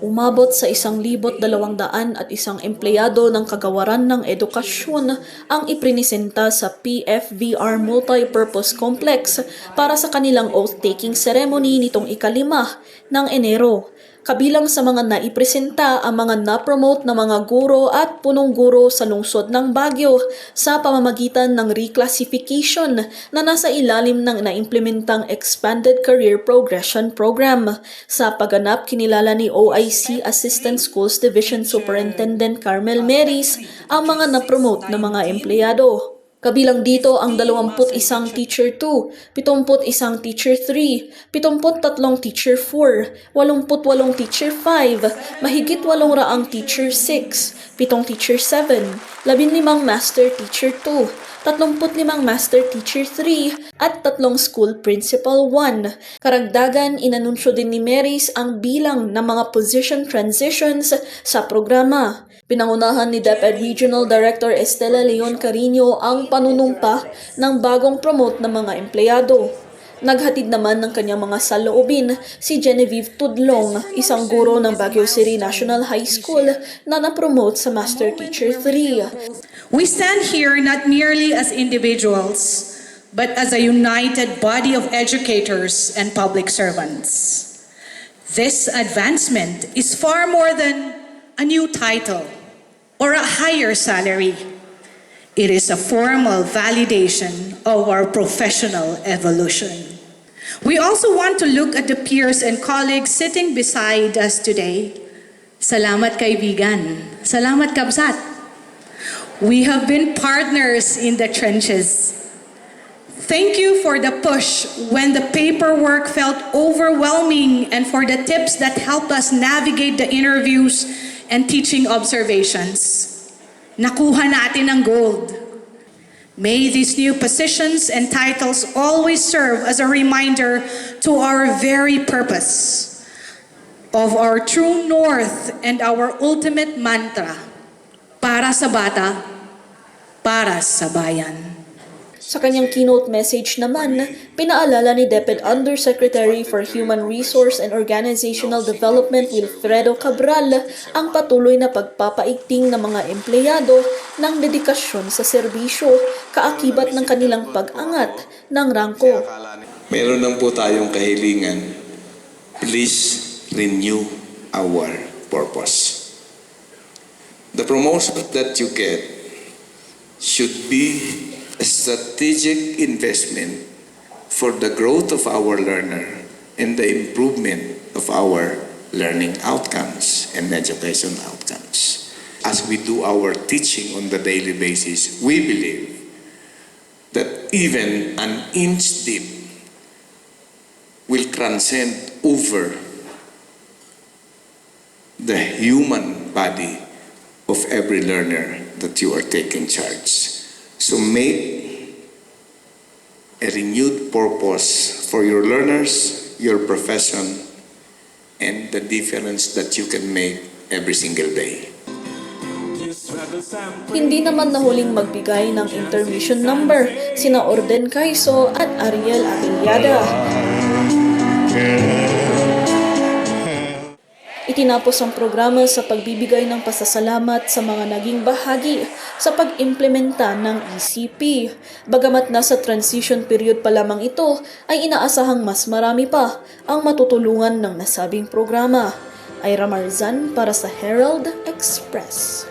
Umabot sa 1,200 at isang empleyado ng Kagawaran ng Edukasyon ang iprinisenta sa PFVR Multipurpose Complex para sa kanilang oath-taking ceremony nitong ika-5 ng Enero. Kabilang sa mga naipresenta ang mga na-promote na mga guro at punong guro sa lungsod ng Baguio sa pamamagitan ng reclassification na nasa ilalim ng naimplementang Expanded Career Progression Program. Sa pagganap, kinilala ni OIC Assistant Schools Division Superintendent Carmel Meris ang mga na-promote na mga empleyado. Kabilang dito ang 21 Teacher 2, 71 Teacher 3, 73 Teacher 4, 88 Teacher 5, mahigit 800 Teacher 6, 7 Teacher 7, 15 Master Teacher 2, 35 Master Teacher 3 at 3 School Principal 1. Karagdagan, inanunsyo din ni Meris ang bilang ng mga position transitions sa programa. Pinangunahan ni DepEd Regional Director Estela Leon Carino ang panunumpa ng bagong promote na mga empleyado. Naghatid naman ng kanyang mga saloobin si Genevieve Tudlong, isang guro ng Baguio City National High School na na-promote sa Master Teacher 3. We stand here not merely as individuals, but as a united body of educators and public servants. This advancement is far more than a new title or a higher salary. It is a formal validation of our professional evolution. We also want to look at the peers and colleagues sitting beside us today. Salamat kaibigan. Salamat kabsat. We have been partners in the trenches. Thank you for the push when the paperwork felt overwhelming and for the tips that helped us navigate the interviews and teaching observations. Nakuha natin ang gold. May these new positions and titles always serve as a reminder to our very purpose of our true north and our ultimate mantra, para sa bata, para sa bayan. Sa kanyang keynote message naman, pinaalala ni DepEd Undersecretary for Human Resource and Organizational Development Wilfredo Cabral ang patuloy na pagpapaigting ng mga empleyado ng dedikasyon sa serbisyo, kaakibat ng kanilang pag-angat ng rangko. Meron lang po tayong kahilingan, please renew our purpose. The promotion that you get should be a strategic investment for the growth of our learner and the improvement of our learning outcomes and education outcomes. As we do our teaching on the daily basis, we believe that even an inch deep will transcend over the human body of every learner that you are taking charge. So make a renewed purpose for your learners, your profession, and the difference that you can make every single day. Hindi naman nahuling magbigay ng intermission number sina Orden Caiso at Ariel Abiliada. Itinapos ang programa sa pagbibigay ng pasasalamat sa mga naging bahagi sa pag-implementa ng ECP. Bagamat nasa transition period pa lamang ito, ay inaasahang mas marami pa ang matutulungan ng nasabing programa. Ira Marzan para sa Herald Express.